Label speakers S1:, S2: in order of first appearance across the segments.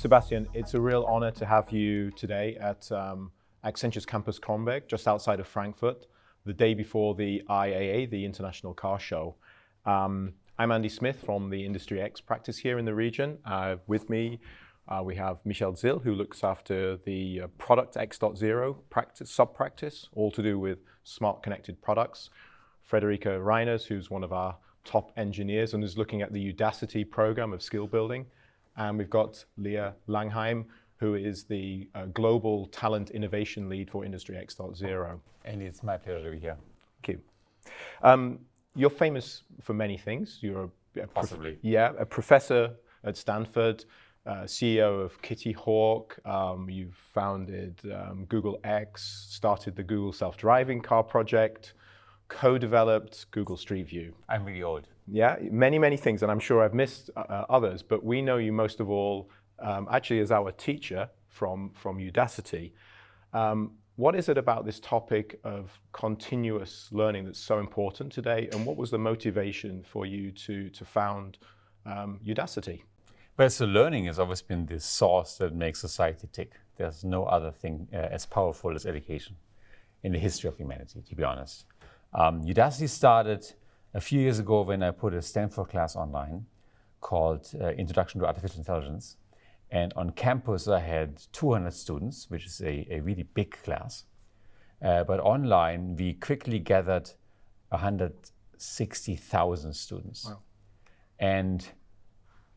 S1: Sebastian, it's a real honor to have you today at Accenture's Campus Kronberg, just outside of Frankfurt, the day before the IAA, the International Car Show. I'm Andy Smith from the Industry X practice here in the region. With me, we have Michel Zill, who looks after the Product X.0 practice, sub-practice, all to do with smart connected products. Frederica Reiners, who's one of our top engineers and is looking at the Udacity program of skill building. And we've got Leah Langheim, who is the Global Talent Innovation Lead for Industry X.0.
S2: And it's my pleasure to be here.
S1: Thank you. You're famous for many things. You're
S2: Possibly.
S1: a professor at Stanford, CEO of Kitty Hawk. You've founded Google X, started the Google self-driving car project, co-developed Google Street View.
S2: I'm really old.
S1: Yeah, many things, and I'm sure I've missed others, but we know you most of all actually as our teacher from Udacity. What is it about this topic of continuous learning that's so important today, and what was the motivation for you to found Udacity?
S2: Well, so learning has always been the source that makes society tick. There's no other thing as powerful as education in the history of humanity, to be honest. Udacity started a few years ago when I put a Stanford class online called Introduction to Artificial Intelligence. And on campus, I had 200 students, which is a really big class. But online, we quickly gathered 160,000 students. Wow. And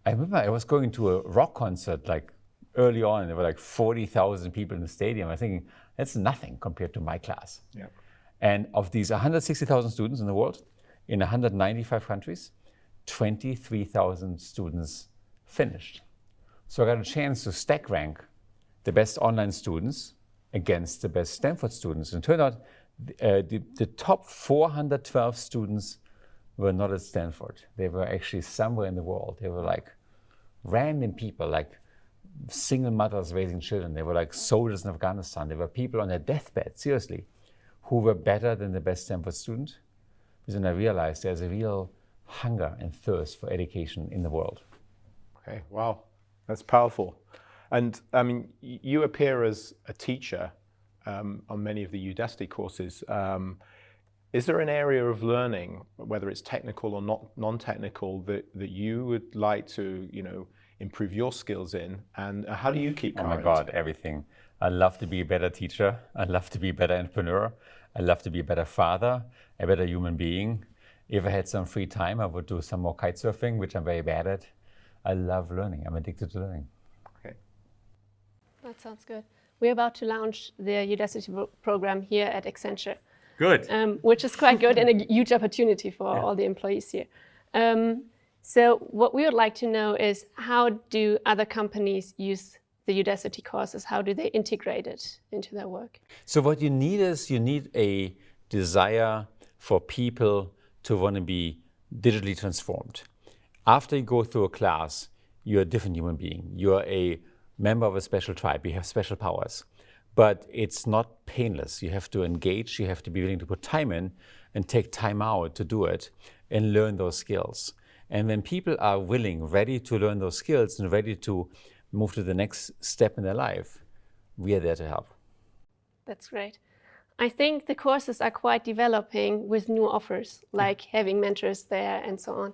S2: I remember I was going to a rock concert like early on, and there were like 40,000 people in the stadium. I was thinking, that's nothing compared to my class. Yeah. And of these 160,000 students in the world, in 195 countries, 23,000 students finished. So I got a chance to stack rank the best online students against the best Stanford students. And it turned out the top 412 students were not at Stanford. They were actually somewhere in the world. They were like random people, like single mothers raising children. They were like soldiers in Afghanistan. They were people on their deathbed, seriously, who were better than the best Stanford student. Because then I realized there's a real hunger and thirst for education in the world.
S1: Okay, wow, that's powerful. And I mean, you appear as a teacher on many of the Udacity courses. Is there an area of learning, whether it's technical or not non-technical, that you would like to, improve your skills in? And how do you keep current?
S2: Oh my God, everything. I love to be a better teacher. I love to be a better entrepreneur. I love to be a better father, a better human being. If I had some free time, I would do some more kite surfing, which I'm very bad at. I love learning. I'm addicted to learning.
S1: Okay.
S3: That sounds good. We're about to launch the Udacity program here at Accenture.
S2: Good.
S3: Which is quite good and a huge opportunity for all the employees here. So what we would like to know is, how do other companies use the Udacity courses? How do they integrate it into their work?
S2: So what you need is, you need a desire for people to want to be digitally transformed. After you go through a class, you're a different human being. You're a member of a special tribe. You have special powers. But it's not painless. You have to engage. You have to be willing to put time in and take time out to do it and learn those skills. And when people are willing, ready to learn those skills and ready to move to the next step in their life, we are there to help.
S3: That's great. I think the courses are quite developing with new offers, like having mentors there and so on.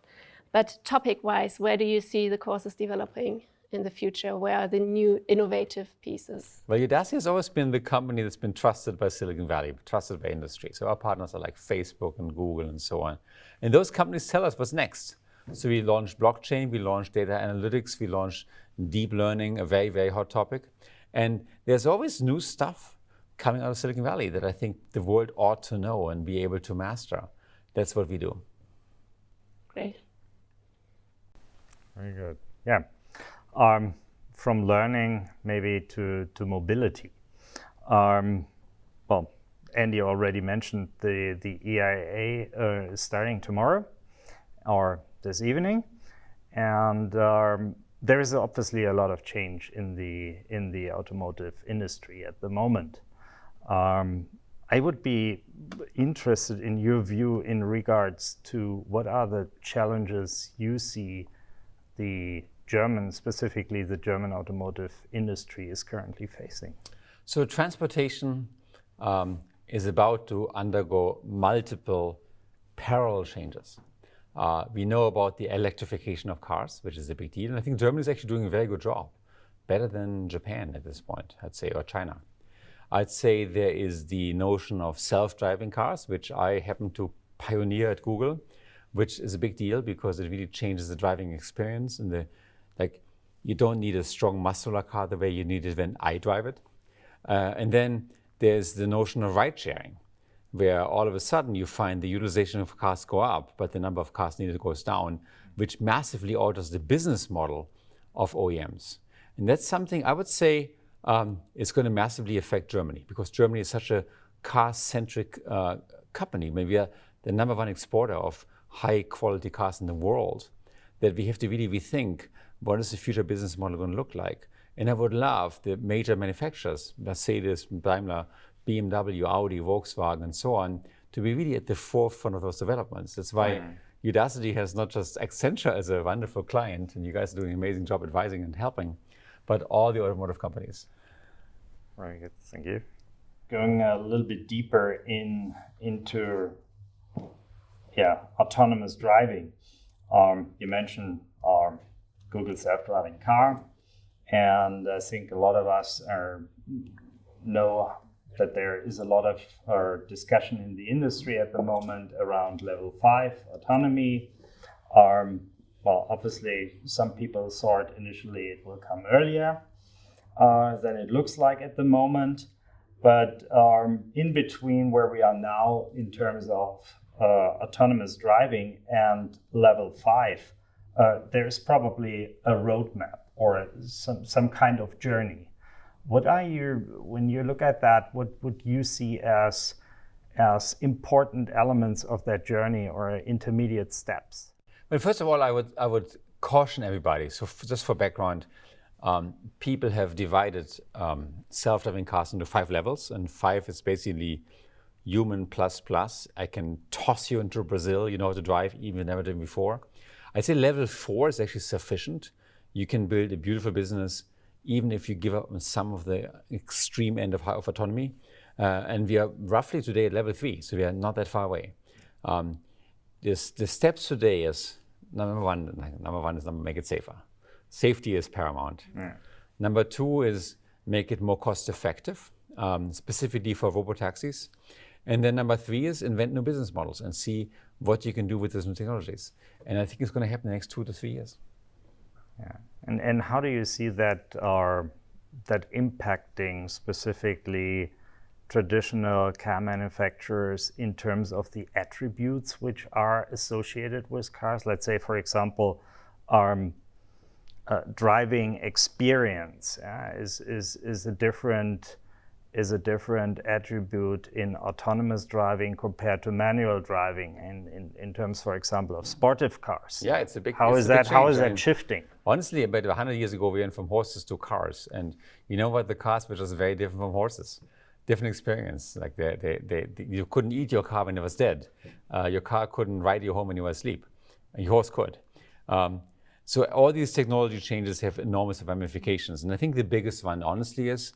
S3: But topic-wise, where do you see the courses developing in the future? Where are the new innovative pieces?
S2: Well, Udacity has always been the company that's been trusted by Silicon Valley, trusted by industry. So our partners are like Facebook and Google and so on. And those companies tell us what's next. So we launched blockchain, we launched data analytics, we launched deep learning, a very, very hot topic. And there's always new stuff coming out of Silicon Valley that I think the world ought to know and be able to master. That's what we do.
S3: Great.
S4: Very good. Yeah. From learning maybe to mobility. Well, Andy already mentioned the EIA is starting tomorrow or this evening, and there is obviously a lot of change in the automotive industry at the moment. I would be interested in your view in regards to what are the challenges you see the specifically the German automotive industry is currently facing?
S2: So transportation is about to undergo multiple parallel changes. We know about the electrification of cars, which is a big deal. And I think Germany is actually doing a very good job, better than Japan at this point, I'd say, or China. I'd say there is the notion of self-driving cars, which I happen to pioneer at Google, which is a big deal because it really changes the driving experience. And you don't need a strong muscular car the way you need it when I drive it. And then there's the notion of ride sharing, where all of a sudden you find the utilization of cars go up, but the number of cars needed goes down, which massively alters the business model of OEMs. And that's something I would say is going to massively affect Germany, because Germany is such a car-centric company. I mean, we are the number one exporter of high-quality cars in the world, that we have to really rethink what is the future business model going to look like. And I would love the major manufacturers, Mercedes, Daimler, BMW, Audi, Volkswagen, and so on, to be really at the forefront of those developments. That's why Udacity has not just Accenture as a wonderful client, and you guys are doing an amazing job advising and helping, but all the automotive companies.
S4: Very good, thank you. Going a little bit deeper into autonomous driving. You mentioned Google self-driving car, and I think a lot of us know that there is a lot of discussion in the industry at the moment around level 5 autonomy. Well, obviously, some people thought initially it will come earlier than it looks like at the moment. But in between where we are now in terms of autonomous driving and level 5, there's probably a roadmap or some kind of journey. When you look at that, what would you see as important elements of that journey or intermediate steps?
S2: Well, first of all, I would caution everybody. So just for background, people have divided self-driving cars into 5 levels, and 5 is basically human plus. I can toss you into Brazil, you know how to drive, even if you've never done before. I'd say level 4 is actually sufficient. You can build a beautiful business even if you give up on some of the extreme end of autonomy. And we are roughly today at level 3, so we are not that far away. The steps today is, number one is make it safer. Safety is paramount. Yeah. Number 2 is make it more cost effective, specifically for robotaxis. And then number 3 is invent new business models and see what you can do with those new technologies. And I think it's going to happen in the next 2 to 3 years.
S4: Yeah. And how do you see that impacting specifically traditional car manufacturers in terms of the attributes which are associated with cars? Let's say, for example, driving experience is a different attribute in autonomous driving compared to manual driving in terms, for example, of sportive cars.
S2: Yeah, it's a big.
S4: How is that shifting?
S2: Honestly, about 100 years ago, we went from horses to cars, and you know what? The cars were just very different from horses. Different experience. Like you couldn't eat your car when it was dead. Your car couldn't ride you home when you were asleep. Your horse could. So all these technology changes have enormous ramifications, and I think the biggest one, honestly, is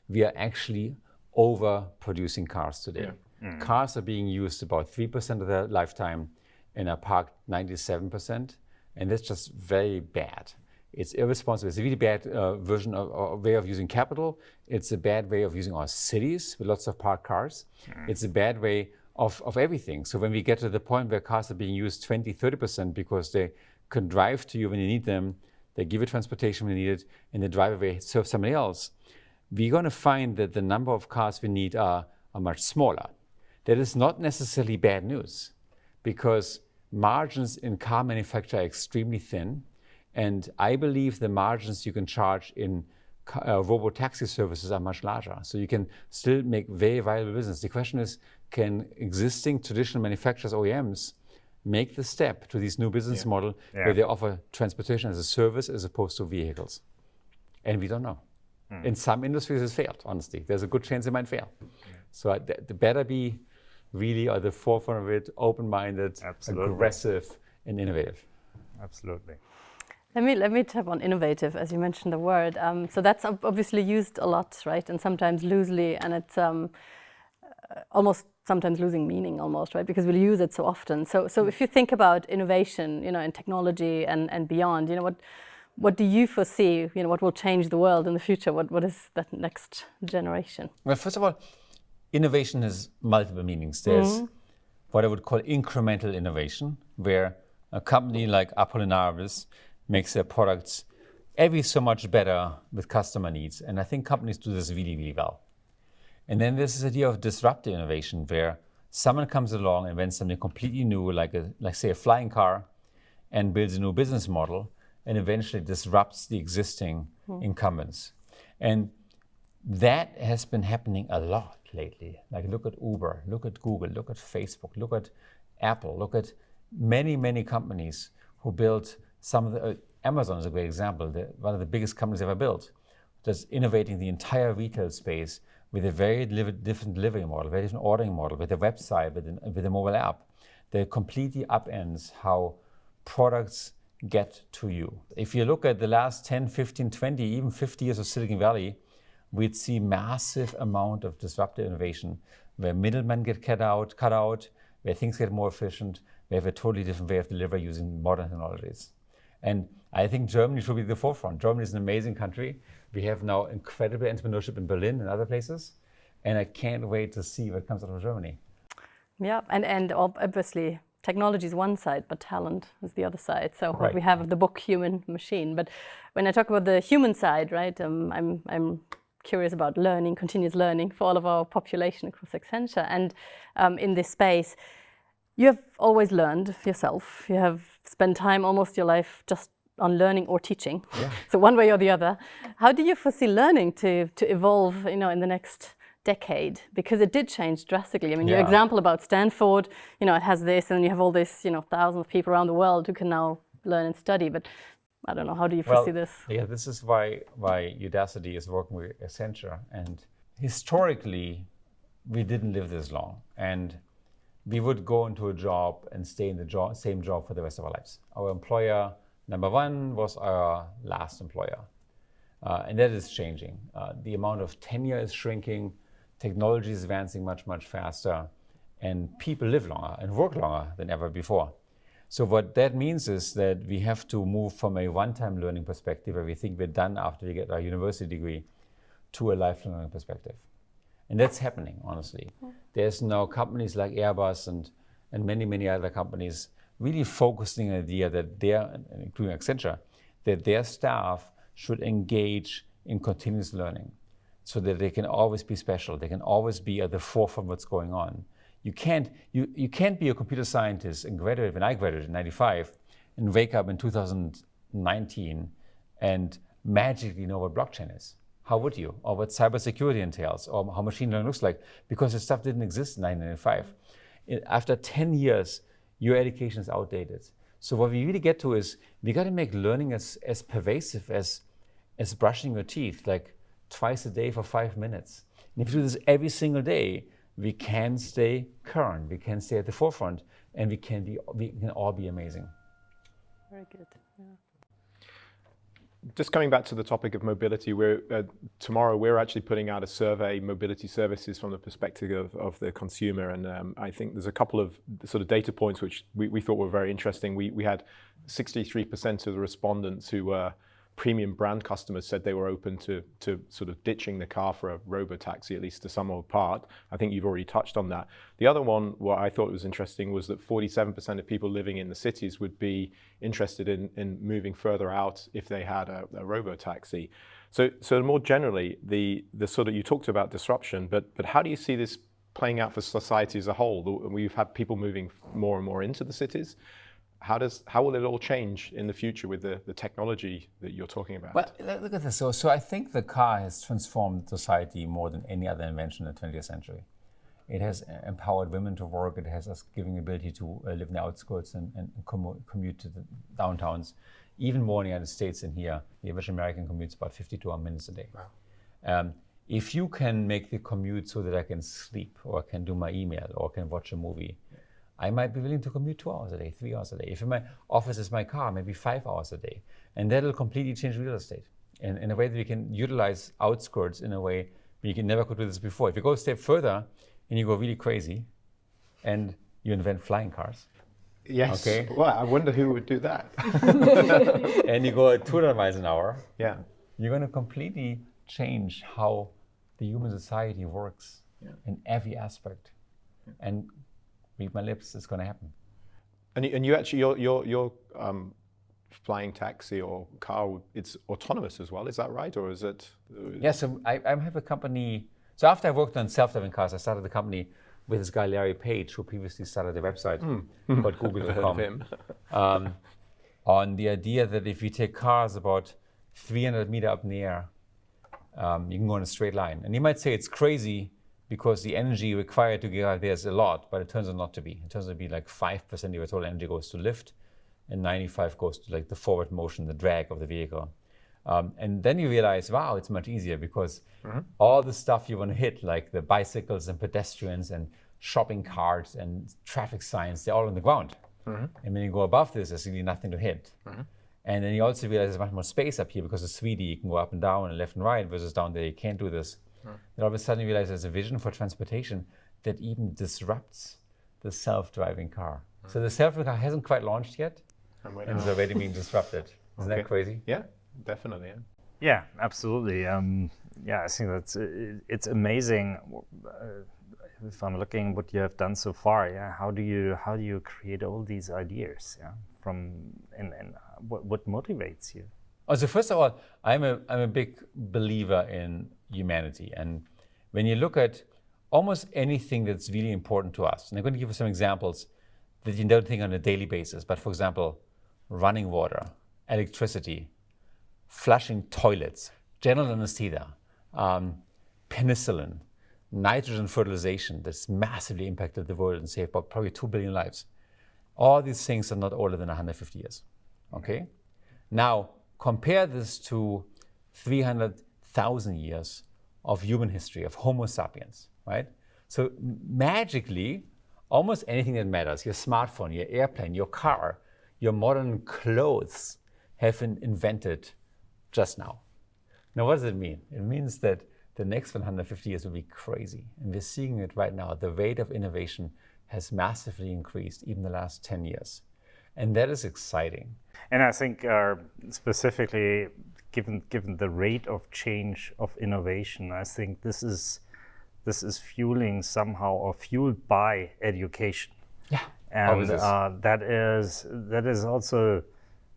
S2: we are actually overproducing cars today. Yeah. Mm. Cars are being used about 3% of their lifetime and are parked 97%, and that's just very bad. It's irresponsible. It's a really bad way of using capital. It's a bad way of using our cities with lots of parked cars. Mm. It's a bad way of everything. So when we get to the point where cars are being used 20, 30% because they can drive to you when you need them, they give you transportation when you need it, and they drive away, serve somebody else, we're going to find that the number of cars we need are much smaller. That is not necessarily bad news, because margins in car manufacture are extremely thin, and I believe the margins you can charge in robo-taxi services are much larger. So you can still make very viable business. The question is, can existing traditional manufacturers, OEMs, make the step to this new business model where they offer transportation as a service as opposed to vehicles? And we don't know. In some industries it's failed, honestly. There's a good chance it might fail. Yeah. So they better be really at the forefront of it, open-minded, aggressive, and innovative.
S4: Absolutely.
S5: Let me tap on innovative, as you mentioned the word. So that's obviously used a lot, right? And sometimes loosely, and it's almost sometimes losing meaning almost, right? Because we'll use it so often. So if you think about innovation, in technology and beyond, what do you foresee, what will change the world in the future? What is that next generation?
S2: Well, first of all, innovation has multiple meanings. There's what I would call incremental innovation, where a company like Apollinaris makes their products every so much better with customer needs. And I think companies do this really, really well. And then there's this idea of disruptive innovation, where someone comes along and invents something completely new, like say a flying car, and builds a new business model, and eventually disrupts the existing incumbents. And that has been happening a lot lately. Like look at Uber, look at Google, look at Facebook, look at Apple, look at many, many companies who built some of the, Amazon is a great example, one of the biggest companies ever built, just innovating the entire retail space with a very different delivery model, very different ordering model, with a website, with a mobile app that completely upends how products get to you. If you look at the last 10, 15, 20, even 50 years of Silicon Valley, we'd see massive amount of disruptive innovation where middlemen get cut out, where things get more efficient, we have a totally different way of delivery using modern technologies. And I think Germany should be at the forefront. Germany is an amazing country. We have now incredible entrepreneurship in Berlin and other places. And I can't wait to see what comes out of Germany.
S5: Yeah, and obviously technology is one side, but talent is the other side. So what we have the book Human Machine. But when I talk about the human side, right, I'm curious about learning, continuous learning for all of our population across Accenture. And in this space, you have always learned yourself. You have spent time almost your life just on learning or teaching. Yeah. So one way or the other. How do you foresee learning to evolve, in the next decade? Because it did change drastically. I mean, your example about Stanford, it has this, and you have all this, thousands of people around the world who can now learn and study. But I don't know, how do you foresee this?
S2: Yeah, this is why Udacity is working with Accenture. And historically, we didn't live this long. And we would go into a job and stay in the same job for the rest of our lives. Our employer, number one, was our last employer. And that is changing. The amount of tenure is shrinking, technology is advancing much, much faster, and people live longer and work longer than ever before. So what that means is that we have to move from a one-time learning perspective, where we think we're done after we get our university degree, to a lifelong learning perspective. And that's happening, honestly. There's now companies like Airbus and many, many other companies really focusing on the idea that including Accenture, that their staff should engage in continuous learning so that they can always be special. They can always be at the forefront of what's going on. You can't be a computer scientist and graduate when I graduated in 95 and wake up in 2019 and magically know what blockchain is. How would you? Or what cybersecurity entails, or how machine learning looks like, because this stuff didn't exist in 1995. After 10 years, your education is outdated. So what we really get to is, we got to make learning as pervasive as brushing your teeth, like twice a day for 5 minutes. And if you do this every single day, we can stay current, we can stay at the forefront, and we can all be amazing.
S5: Very good. Yeah.
S1: Just coming back to the topic of mobility, tomorrow we're actually putting out a survey, mobility services from the perspective of the consumer, and I think there's a couple of sort of data points which we thought were very interesting. We had 63% of the respondents who were premium brand customers said they were open to sort of ditching the car for a robo-taxi, at least to some old part. I think you've already touched on that. The other one, what I thought was interesting, was that 47% of people living in the cities would be interested in moving further out if they had a robo-taxi. So more generally, the sort of, you talked about disruption, but how do you see this playing out for society as a whole? We've had people moving more and more into the cities. How will it all change in the future with the technology that you're talking about?
S2: Well, look at this. So I think the car has transformed society more than any other invention in the 20th century. It has empowered women to work. It has us giving the ability to live in the outskirts and commute to the downtowns. Even more in the United States than here. The average American commutes about 52 minutes a day. Wow. If you can make the commute so that I can sleep, or I can do my email, or I can watch a movie, I might be willing to commute 2 hours a day, 3 hours a day. If my office is my car, maybe 5 hours a day. And that'll completely change real estate in a way that we can utilize outskirts in a way we never could do this before. If you go a step further and you go really crazy and you invent flying cars.
S1: Yes.
S2: Okay.
S1: Well, I wonder who would do that.
S2: And you go at 200 miles an hour.
S1: Yeah.
S2: You're going to completely change how the human society works in every aspect. And read my lips, it's going to happen. And
S1: you actually, your flying taxi or car, it's autonomous as well, is that right? Or is it?
S2: Yeah, so I have a company. So after I worked on self-driving cars, I started the company with this guy, Larry Page, who previously started a website called Google.com, on the idea that if you take cars about 300 meters up in the air, you can go in a straight line. And you might say it's crazy because the energy required to get out there is a lot, but it turns out not to be. It turns out to be like 5% of your total energy goes to lift, and 95 goes to like the forward motion, the drag of the vehicle. And then you realize, wow, it's much easier because all the stuff you want to hit, like the bicycles and pedestrians and shopping carts and traffic signs, they're all on the ground. And when you go above this, there's really nothing to hit. And then you also realize there's much more space up here because it's 3D. You can go up and down and left and right, versus down there you can't do this. And all of a sudden you realize there's a vision for transportation that even disrupts the self-driving car. So the self-driving car hasn't quite launched yet, and it's already being disrupted. Isn't that crazy?
S1: Yeah, definitely. Yeah,
S4: yeah, absolutely. I think it's amazing. If I'm looking what you have done so far, how do you create all these ideas? And what motivates you?
S2: Oh, so first of all, I'm a big believer in humanity, and when you look at almost anything that's really important to us, and I'm going to give you some examples that you don't think on a daily basis, but for example, running water, electricity, flushing toilets, general anesthesia, penicillin, nitrogen fertilization that's massively impacted the world and saved about probably 2 billion lives. All these things are not older than 150 years, okay? Now, compare this to 300,000 years of human history, of Homo sapiens, right? So magically, almost anything that matters, your smartphone, your airplane, your car, your modern clothes have been invented just now. Now, what does it mean? It means that the next 150 years will be crazy. And we're seeing it right now. The rate of innovation has massively increased even the last 10 years. And that is exciting.
S4: And I think specifically, given the rate of change of innovation, I think this is fueling somehow or fueled by education.
S2: Yeah.
S4: And that is also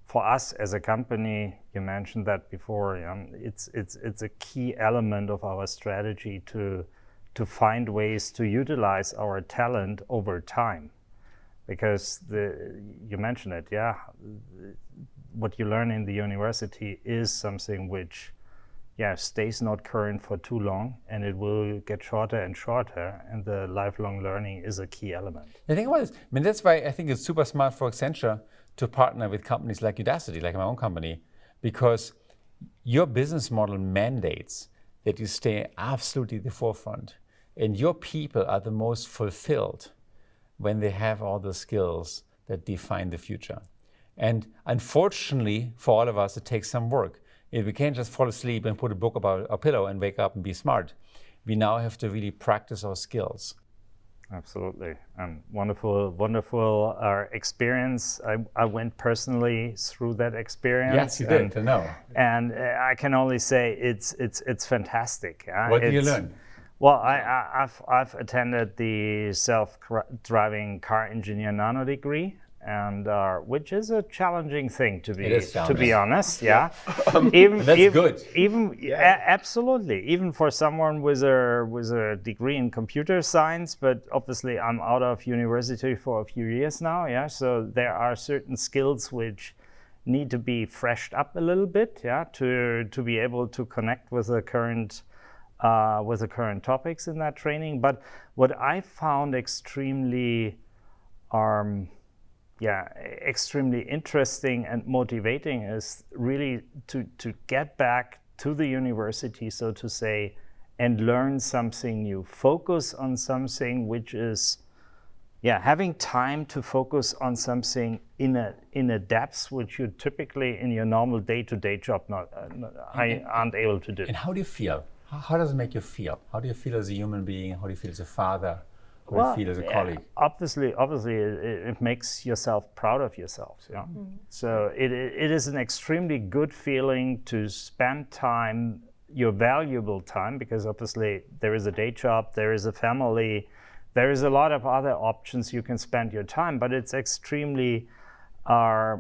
S4: for us as a company. You mentioned that before. It's a key element of our strategy to find ways to utilize our talent over time, because you mentioned it. Yeah, what you learn in the university is something which, stays not current for too long, and it will get shorter and shorter, and the lifelong learning is a key element.
S2: The thing about this, that's why I think it's super smart for Accenture to partner with companies like Udacity, like my own company, because your business model mandates that you stay absolutely at the forefront, and your people are the most fulfilled when they have all the skills that define the future. And unfortunately, for all of us, it takes some work. We can't just fall asleep and put a book about a pillow and wake up and be smart. We now have to really practice our skills.
S4: Absolutely. Wonderful experience. I went personally through that experience.
S2: Yes, you did. I know.
S4: And I can only say it's fantastic.
S2: What did you learn?
S4: Well, I've attended the self-driving car engineer nano degree, and which is a challenging thing to be honest. Yeah.
S2: That's good.
S4: Absolutely. Even for someone with a degree in computer science, but obviously I'm out of university for a few years now. Yeah. So there are certain skills which need to be freshed up a little bit. Yeah. To be able to connect with the current topics in that training. But what I found extremely interesting and motivating is really to get back to the university, so to say, and learn something new. Focus on something which is, having time to focus on something in a depth which you typically in your normal day-to-day job aren't able to do.
S2: And how do you feel? How does it make you feel? How do you feel as a human being? How do you feel as a father? How do you feel as a colleague?
S4: Obviously, it makes yourself proud of yourself. Yeah. So it is an extremely good feeling to spend time, your valuable time, because obviously there is a day job, there is a family, there is a lot of other options you can spend your time, but it's extremely, I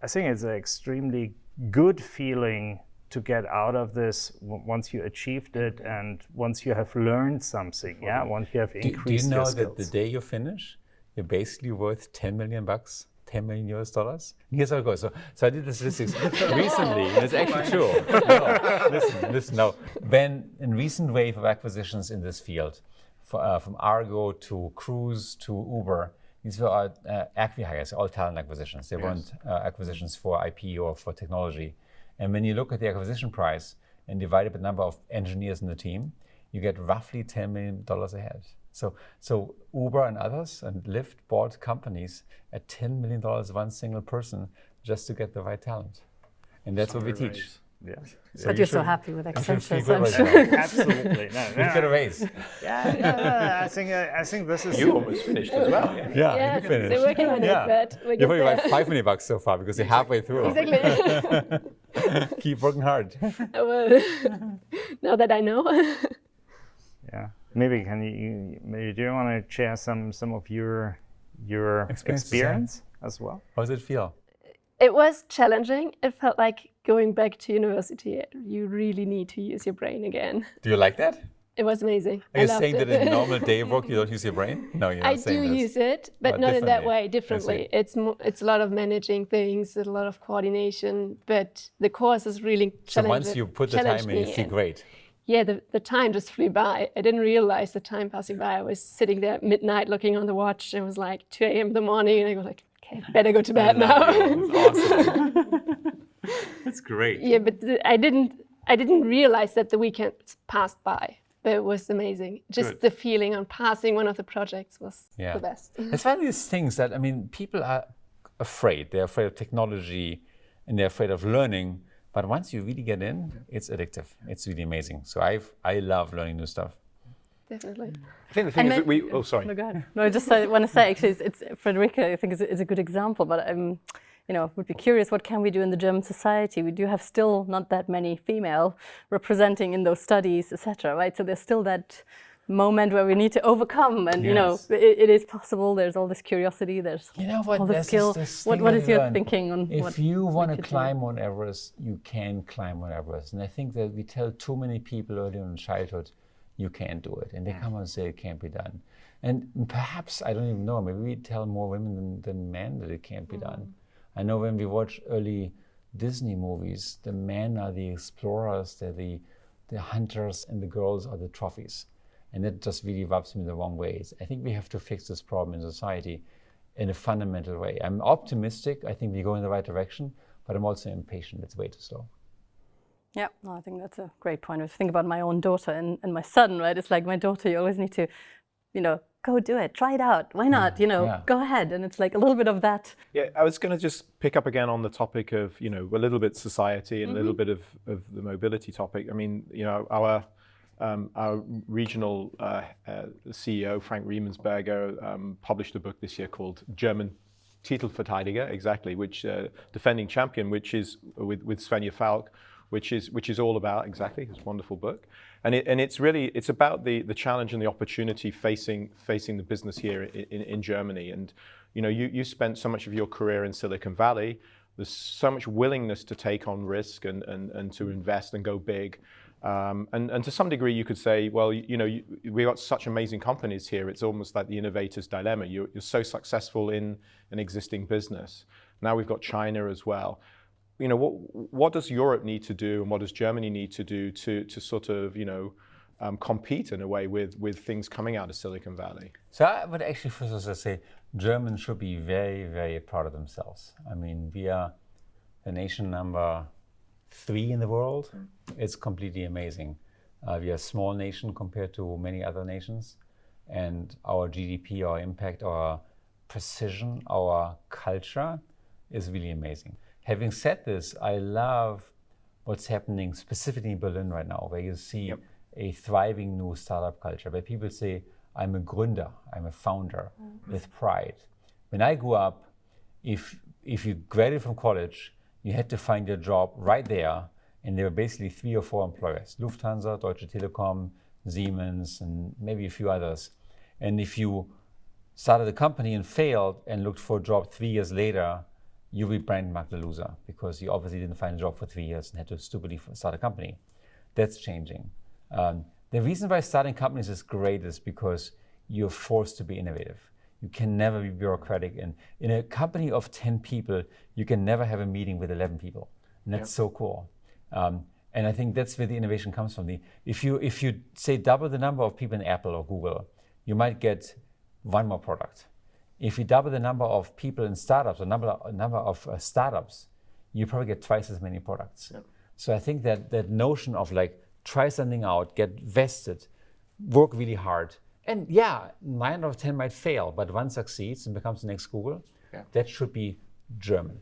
S4: think it's an extremely good feeling to get out of this once you achieved it and once you have learned something, once you have increased your skills.
S2: Do you know that the day you finish, you're basically worth $10 million, $10 million US dollars? Here's how it goes. So I did the statistics recently, and it's actually true. No, listen. Now, when in recent wave of acquisitions in this field, from Argo to Cruise to Uber, these were acqui-hires, all talent acquisitions. They weren't acquisitions for IP or for technology. And when you look at the acquisition price and divide it by the number of engineers in the team, you get roughly $10 million ahead. So Uber and others and Lyft bought companies at $10 million one single person just to get the right talent. And that's what we teach.
S4: Yeah.
S5: But you're so happy with Accenture, so I'm sure.
S4: Absolutely. No,
S2: We've got a raise.
S4: I think this is...
S1: You almost finished as well.
S2: Yeah, you finished.
S3: They're working on it, but we're
S2: You've only
S3: good
S2: got $5 million so far because you're halfway through.
S3: Exactly.
S2: Keep working hard.
S3: Well, now that I know.
S4: Yeah. Maybe do you want to share some of your experience as well?
S2: How does it feel?
S3: It was challenging. It felt like going back to university. You really need to use your brain again.
S2: Do you like that?
S3: It was amazing.
S2: Are you saying that in a normal day of work you don't use your brain? No, you're not
S3: I
S2: saying
S3: do
S2: this.
S3: use it, but not in that way, differently.
S2: I see.
S3: It's a lot of managing things, a lot of coordination, but the course is really challenging.
S2: So once you put the time in, you feel great.
S3: Yeah, the time just flew by. I didn't realize the time passing by. I was sitting there at midnight looking on the watch. It was like 2 a.m. in the morning, and I was like, okay, better go to bed now.
S2: That's awesome. That's great.
S3: Yeah, but I didn't realize that the weekend passed by. But it was amazing. Just the feeling on passing one of the projects was the best.
S2: It's one of these things that, I mean, people are afraid. They're afraid of technology and they're afraid of learning. But once you really get in, it's addictive. It's really amazing. So I love learning new stuff.
S3: Definitely.
S1: I think the thing is that we... Oh, sorry.
S5: No, go ahead. No, I just want to say, actually, it's Frederica, I think, is a good example. But would be curious, what can we do in the German society? We do have still not that many female representing in those studies, etc. Right? So there's still that moment where we need to overcome, and it is possible. There's all this curiosity. There's all the skill. What is your thinking on?
S2: If you want to climb Mount Everest, you can climb Mount Everest. And I think that we tell too many people early in childhood, you can't do it, and they come and say it can't be done. And perhaps, I don't even know, maybe we tell more women than men that it can't be done. I know when we watch early Disney movies, the men are the explorers, they're the hunters, and the girls are the trophies. And that just really rubs me the wrong way. I think we have to fix this problem in society in a fundamental way. I'm optimistic, I think we go in the right direction, but I'm also impatient, it's way too slow.
S5: Yeah, no, I think that's a great point. I think about my own daughter and my son, right? It's like my daughter, you always need to, go do it, try it out. Why not? Go ahead. And it's like a little bit of that.
S1: Yeah, I was going to just pick up again on the topic of, a little bit society and a little bit of the mobility topic. I mean, our regional CEO, Frank Riemensberger, published a book this year called German Titelverteidiger, exactly, which defending champion, which is with Svenja Falk, which is all about exactly this wonderful book, and it's about the challenge and the opportunity facing the business here in Germany. And you spent so much of your career in Silicon Valley. There's so much willingness to take on risk and to invest and go big. And to some degree, you could say, well, we got such amazing companies here. It's almost like the innovator's dilemma. You're so successful in an existing business. Now we've got China as well. What does Europe need to do, and what does Germany need to do to sort of compete in a way with things coming out of Silicon Valley?
S2: So I would actually first say Germans should be very, very proud of themselves. I mean, we are the nation number 3 in the world. It's completely amazing. We are a small nation compared to many other nations. and our GDP, our impact, our precision, our culture is really amazing. Having said this, I love what's happening specifically in Berlin right now, where you see a thriving new startup culture, where people say, I'm a Gründer, I'm a founder with pride. When I grew up, if you graduated from college, you had to find your job right there, and there were basically 3 or 4 employers, Lufthansa, Deutsche Telekom, Siemens, and maybe a few others. And if you started a company and failed and looked for a job 3 years later, you will be brand marked a loser because you obviously didn't find a job for 3 years and had to stupidly start a company. That's changing. The reason why starting companies is great is because you're forced to be innovative. You can never be bureaucratic. And in a company of 10 people, you can never have a meeting with 11 people. And that's so cool. And I think that's where the innovation comes from. If you say double the number of people in Apple or Google, you might get 1 more product. If you double the number of people in startups or number of startups, you probably get twice as many products. Yeah. So I think that notion of like, try something out, get vested, work really hard. And 9 out of 10 might fail, but 1 succeeds and becomes the next Google. Yeah. That should be German.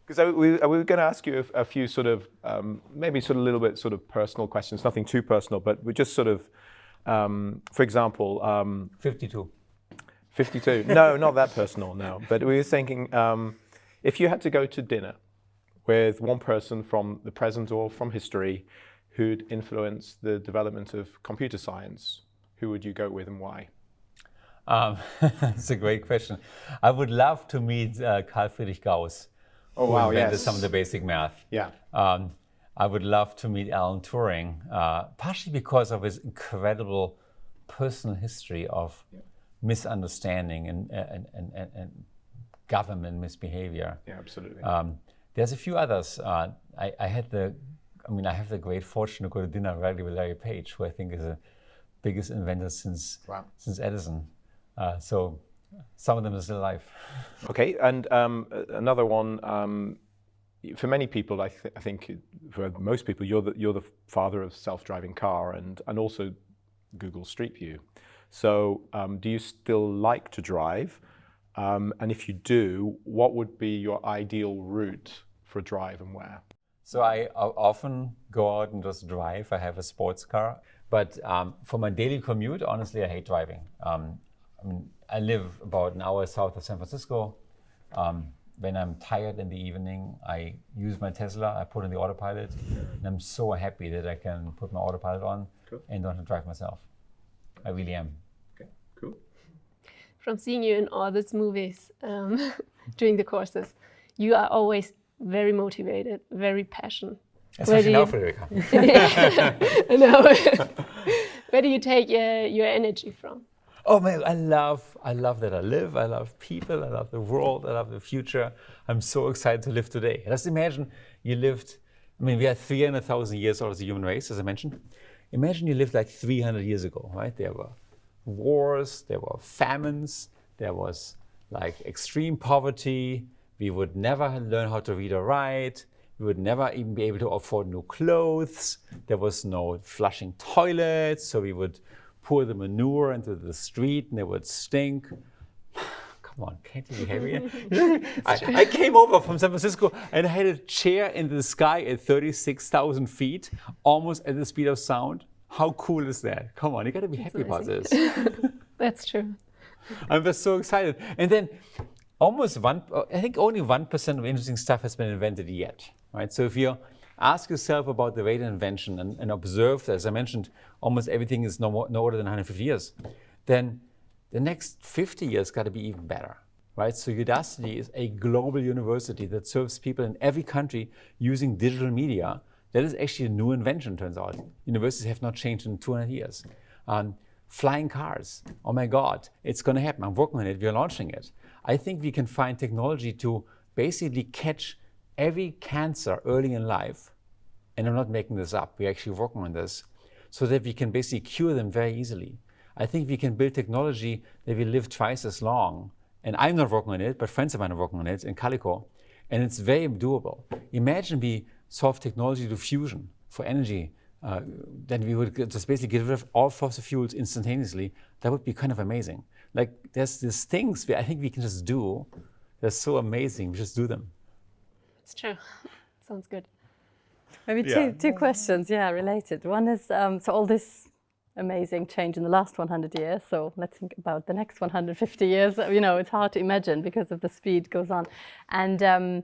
S1: Because we were going to ask you a few sort of, maybe sort of a little bit sort of personal questions, nothing too personal, but we just sort of, for example...
S2: 52.
S1: 52? No, not that personal, no. But we were thinking, if you had to go to dinner with one person from the present or from history who'd influence the development of computer science, who would you go with and why?
S2: That's a great question. I would love to meet Carl Friedrich Gauss, who invented some of the basic math. Yeah. I would love to meet Alan Turing, partially because of his incredible personal history of misunderstanding and government misbehavior.
S1: Yeah, absolutely.
S2: There's a few others. I have the great fortune to go to dinner regularly with Larry Page, who I think is the biggest inventor since Edison. So some of them are still alive. Okay,
S1: and another one. For many people, I think for most people, you're the father of self-driving car and also Google Street View. So do you still like to drive? And if you do, what would be your ideal route for a drive and where?
S2: So I often go out and just drive. I have a sports car. But for my daily commute, honestly, I hate driving. I live about an hour south of San Francisco. When I'm tired in the evening, I use my Tesla, I put in the autopilot, and I'm so happy that I can put my autopilot on and don't have to drive myself. I really am.
S1: Okay, cool.
S3: From seeing you in all these movies doing the courses, you are always very motivated, very passionate.
S2: Especially now, Frederica.
S3: No. Where do you take your energy from?
S2: Oh man, I love that I live. I love people. I love the world. I love the future. I'm so excited to live today. Just imagine you lived. We are 300,000 years out of the human race, as I mentioned. Imagine you lived like 300 years ago, right? There were wars, there were famines, there was like extreme poverty. We would never learn how to read or write. We would never even be able to afford new clothes. There was no flushing toilets, so we would pour the manure into the street and it would stink. Come on, can't you be happier? I came over from San Francisco and I had a chair in the sky at 36,000 feet, almost at the speed of sound. How cool is that? Come on, you got to be happy about this.
S3: That's true.
S2: I'm just so excited. And then I think only 1% of interesting stuff has been invented yet, right? So if you ask yourself about the rate of invention and observe that, as I mentioned, almost everything is no older than 150 years, then the next 50 years got to be even better, right? So Udacity is a global university that serves people in every country using digital media. That is actually a new invention, turns out. Universities have not changed in 200 years. Flying cars, oh my God, it's going to happen. I'm working on it, we're launching it. I think we can find technology to basically catch every cancer early in life, and I'm not making this up, we're actually working on this, so that we can basically cure them very easily. I think we can build technology that will live twice as long, and I'm not working on it, but friends of mine are working on it in Calico, and it's very doable. Imagine we solve technology to fusion for energy then we would just basically get rid of all fossil fuels instantaneously. That would be kind of amazing. Like there's these things I think we can just do. They're so amazing. We just do them.
S3: It's true. Sounds good.
S5: Maybe two questions, related. One is, so all this amazing change in the last 100 years, so let's think about the next 150 years. It's hard to imagine because of the speed goes on. And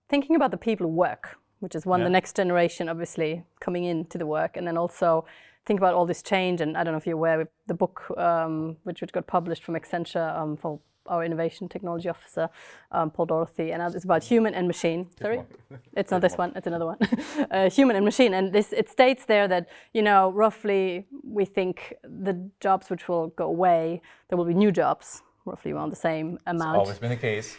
S5: thinking about the people who work, which is the next generation obviously coming into the work, and then also think about all this change. And I don't know if you're aware of the book which got published from Accenture for our innovation technology officer, Paul Dorothy, and it's about human and machine. Sorry? It's not this one, it's another one. Human and machine. And it states there that, roughly we think the jobs which will go away, there will be new jobs, roughly around the same amount.
S2: It's always been the case.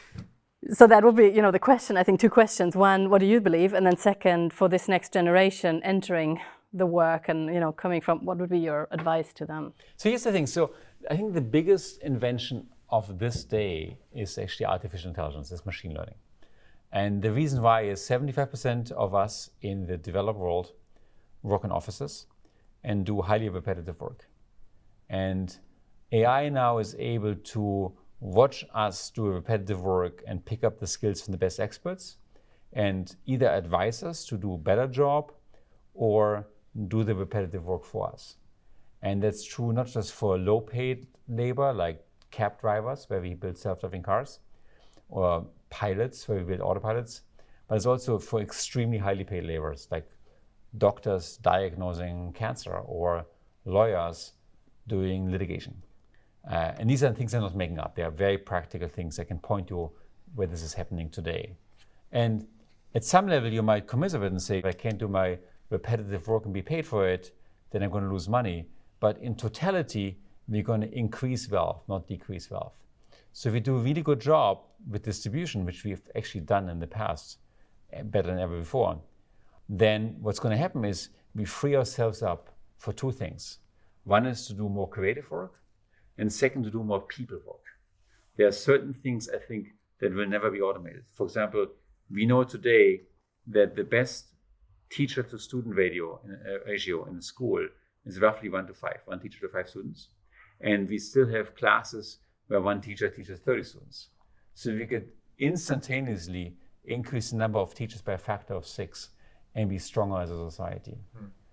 S5: So that will be, the question, I think two questions. One, what do you believe? And then second, for this next generation entering the work and, coming from, what would be your advice to them?
S2: So here's the thing. So I think the biggest invention of this day is actually artificial intelligence, is machine learning. And the reason why is 75% of us in the developed world work in offices and do highly repetitive work. And AI now is able to watch us do repetitive work and pick up the skills from the best experts and either advise us to do a better job or do the repetitive work for us. And that's true not just for low-paid labor like cab drivers, where we build self-driving cars, or pilots, where we build autopilots, but it's also for extremely highly paid laborers, like doctors diagnosing cancer or lawyers doing litigation. And these are things I'm not making up. They are very practical things. I can point to where this is happening today. And at some level, you might commit of it and say, if I can't do my repetitive work and be paid for it, then I'm going to lose money. But in totality, we're going to increase wealth, not decrease wealth. So if we do a really good job with distribution, which we've actually done in the past, better than ever before, then what's going to happen is we free ourselves up for two things. One is to do more creative work, and second, to do more people work. There are certain things, I think, that will never be automated. For example, we know today that the best teacher-to-student ratio in a school is roughly 1 to 5, 1 teacher to 5 students. And we still have classes where one teacher teaches 30 students. So we could instantaneously increase the number of teachers by a factor of 6 and be stronger as a society.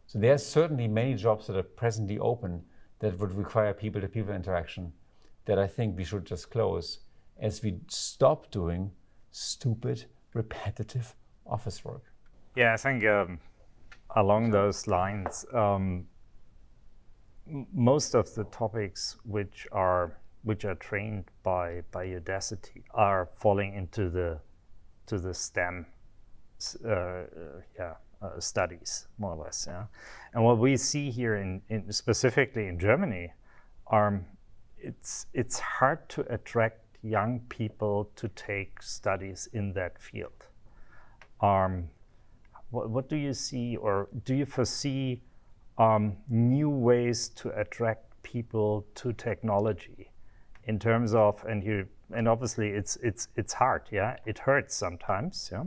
S2: So there are certainly many jobs that are presently open that would require people-to-people interaction that I think we should just close as we stop doing stupid, repetitive office work.
S4: Yeah, I think along those lines, most of the topics which are trained by Udacity are falling into the STEM studies, more or less. Yeah, and what we see here in specifically in Germany, it's hard to attract young people to take studies in that field. What do you see, or do you foresee new ways to attract people to technology in terms of, and obviously it's hard, yeah, it hurts sometimes, yeah,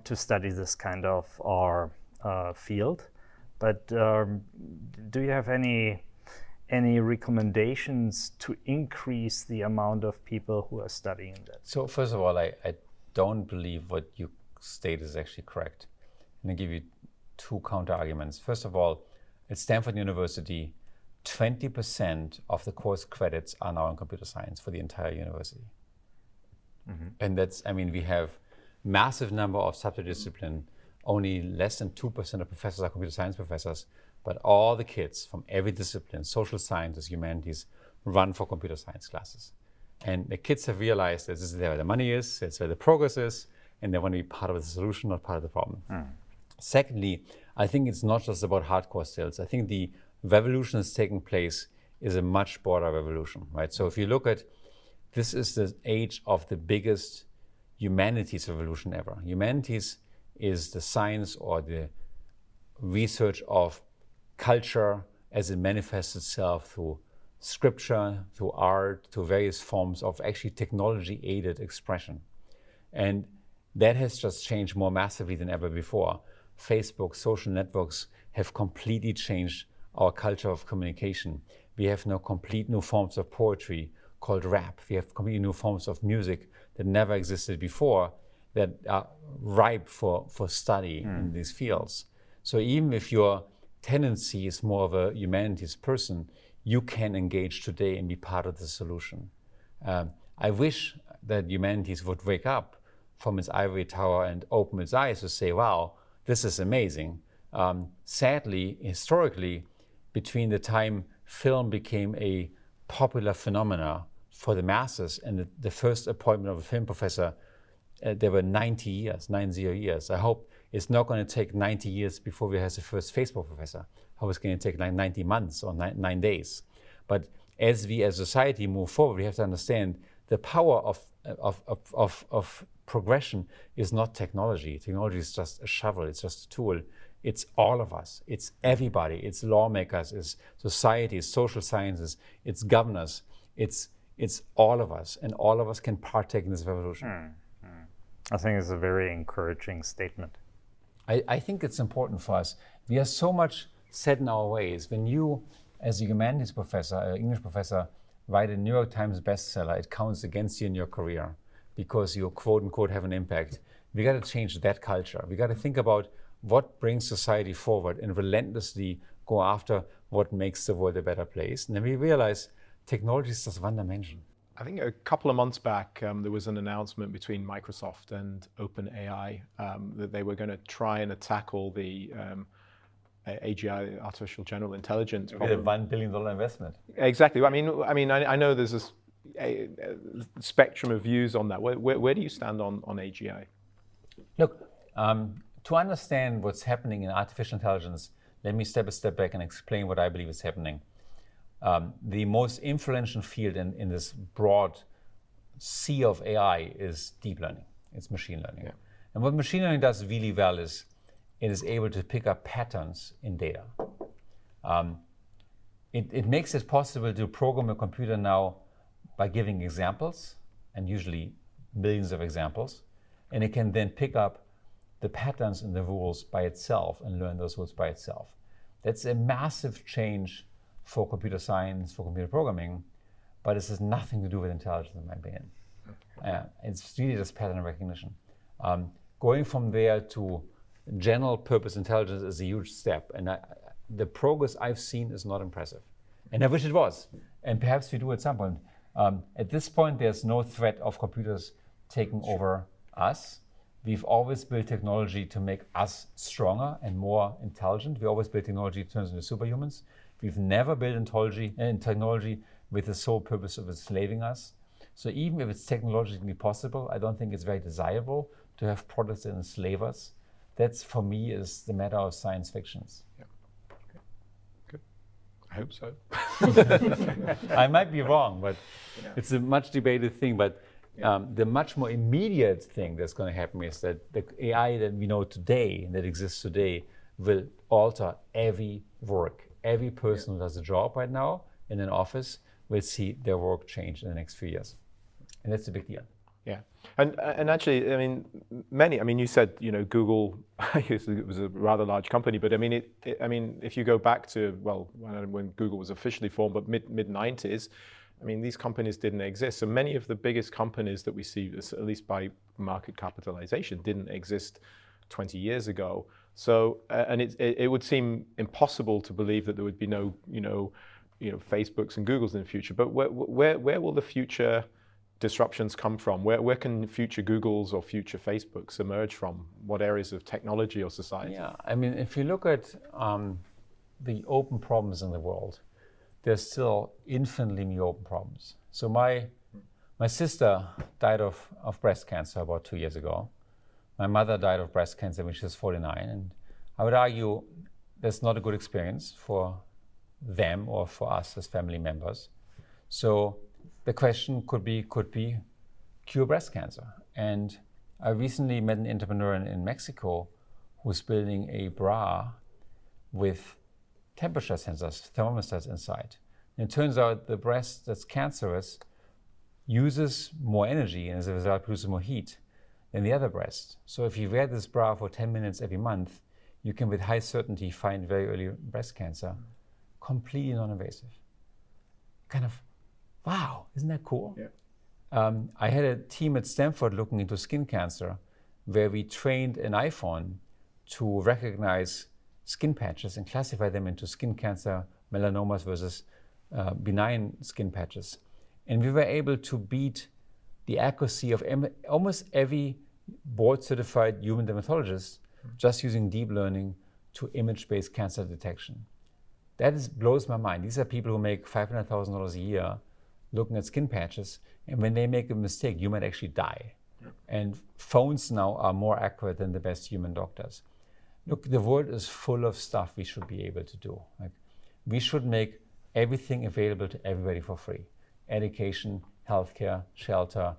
S4: to study this kind of field, but do you have any recommendations to increase the amount of people who are studying that?
S2: So first of all, I don't believe what you state is actually correct. I'm going to give you two counter arguments. First of all, at Stanford University, 20% of the course credits are now in computer science for the entire university. And that's, we have massive number of subject discipline. Only less than 2% of professors are computer science professors, but all the kids from every discipline, social sciences, humanities, run for computer science classes. And the kids have realized that this is where the money is, it's where the progress is, and they want to be part of the solution, not part of the problem. Secondly, I think it's not just about hardcore skills. I think the revolution that's taking place is a much broader revolution, right? So if you look at, this is the age of the biggest humanities revolution ever. Humanities is the science or the research of culture as it manifests itself through scripture, through art, through various forms of actually technology-aided expression. And that has just changed more massively than ever before. Facebook, social networks, have completely changed our culture of communication. We have now complete new forms of poetry called rap. We have completely new forms of music that never existed before that are ripe for study in these fields. So even if your tendency is more of a humanities person, you can engage today and be part of the solution. I wish that humanities would wake up from its ivory tower and open its eyes to say, wow, this is amazing. Sadly, historically, between the time film became a popular phenomena for the masses and the first appointment of a film professor, there were 90 years. I hope it's not going to take 90 years before we have the first Facebook professor. I hope it's going to take like 90 months or 9 days. But as we as society move forward, we have to understand the power of progression is not technology. Technology is just a shovel, it's just a tool. It's all of us, it's everybody, it's lawmakers, it's society, it's social sciences, it's governors, it's all of us, and all of us can partake in this revolution.
S4: I think it's a very encouraging statement.
S2: I think it's important for us. We are so much set in our ways. When you, as a humanities professor, an English professor, write a New York Times bestseller, it counts against you in your career because you quote unquote have an impact. We got to change that culture. We got to think about what brings society forward and relentlessly go after what makes the world a better place. And then we realize technology is just one dimension.
S1: I think a couple of months back, there was an announcement between Microsoft and OpenAI that they were going to try and tackle the AGI, artificial general intelligence problem.
S2: A $1 billion investment.
S1: Exactly. I know there's a spectrum of views on that. Where do you stand on AGI?
S2: Look, to understand what's happening in artificial intelligence, let me step a step back and explain what I believe is happening. The most influential field in this broad sea of AI is deep learning. It's machine learning. Yeah. And what machine learning does really well is it is able to pick up patterns in data. It makes it possible to program a computer now by giving examples, and usually millions of examples, and it can then pick up the patterns in the rules by itself and learn those rules by itself. That's a massive change for computer science, for computer programming, but this has nothing to do with intelligence in my opinion. It's really just pattern recognition. Going from there to general purpose intelligence is a huge step, and the progress I've seen is not impressive. And I wish it was, and perhaps we do at some point. At this point, there's no threat of computers taking over us. We've always built technology to make us stronger and more intelligent. We always build technology that turns into superhumans. We've never built technology with the sole purpose of enslaving us. So even if it's technologically possible, I don't think it's very desirable to have products that enslave us. That's, for me, is the matter of science fictions.
S1: Yeah. Okay. Good. I hope so.
S2: I might be wrong, but it's a much debated thing. But the much more immediate thing that's going to happen is that the AI that we know today, that exists today, will alter every work. Every person who does a job right now in an office will see their work change in the next few years. And that's a big deal.
S1: Yeah, and actually, you said, Google it was a rather large company, but if you go back to, when Google was officially formed, but mid-90s, these companies didn't exist. So many of the biggest companies that we see, at least by market capitalization, didn't exist 20 years ago. So, and it would seem impossible to believe that there would be no, Facebooks and Googles in the future. But where will the future disruptions come from? Where can future Googles or future Facebooks emerge from? What areas of technology or society?
S2: Yeah, if you look at the open problems in the world, there's still infinitely new open problems. So my sister died of breast cancer about 2 years ago. My mother died of breast cancer when she was 49, and I would argue that's not a good experience for them or for us as family members. So the question could be cure breast cancer. And I recently met an entrepreneur in Mexico who's building a bra with temperature sensors, thermostats inside. And it turns out the breast that's cancerous uses more energy and as a result produces more heat than the other breast. So if you wear this bra for 10 minutes every month, you can with high certainty find very early breast cancer, completely non-invasive. Kind of, wow, isn't that cool?
S1: Yeah.
S2: I had a team at Stanford looking into skin cancer, where we trained an iPhone to recognize skin patches and classify them into skin cancer, melanomas versus benign skin patches. And we were able to beat the accuracy of almost every board-certified human dermatologist just using deep learning to image-based cancer detection. That blows my mind. These are people who make $500,000 a year looking at skin patches, and when they make a mistake, you might actually die. And phones now are more accurate than the best human doctors. Look, the world is full of stuff we should be able to do. Like, we should make everything available to everybody for free. Education, healthcare, shelter,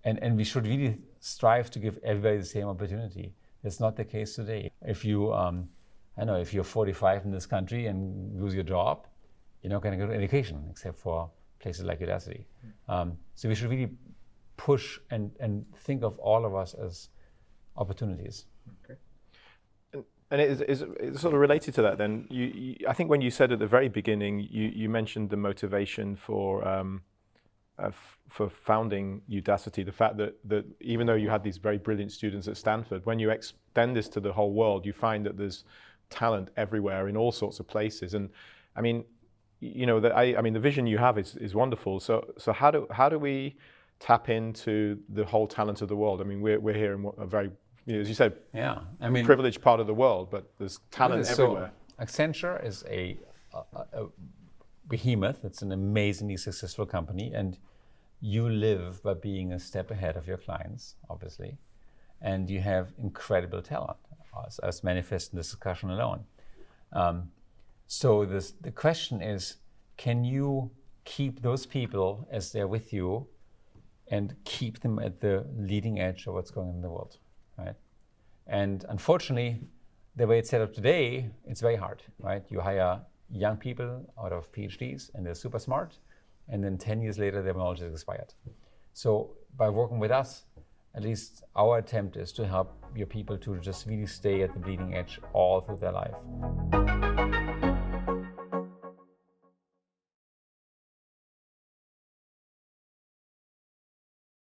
S2: and we should really strive to give everybody the same opportunity. It's not the case today. If you, if you're 45 in this country and lose your job, you're not going to go to education, except for places like Udacity. So we should really push and think of all of us as opportunities.
S1: Okay. And it's sort of related to that then. I think when you said at the very beginning, you mentioned the motivation for founding Udacity, the fact that even though you had these very brilliant students at Stanford, when you extend this to the whole world, you find that there's talent everywhere in all sorts of places. And I mean, the vision you have is wonderful. So how do we tap into the whole talent of the world? I mean, we're here in a very, as you said, privileged part of the world, but there's talent everywhere.
S2: So Accenture is a behemoth. It's an amazingly successful company, and you live by being a step ahead of your clients, obviously, and you have incredible talent, as manifest in this discussion alone. So the question is, can you keep those people as they're with you and keep them at the leading edge of what's going on in the world, right? And unfortunately, the way it's set up today, it's very hard, right? You hire young people out of PhDs and they're super smart, and then 10 years later, their knowledge is expired. So by working with us, at least our attempt is to help your people to just really stay at the bleeding edge all through their life.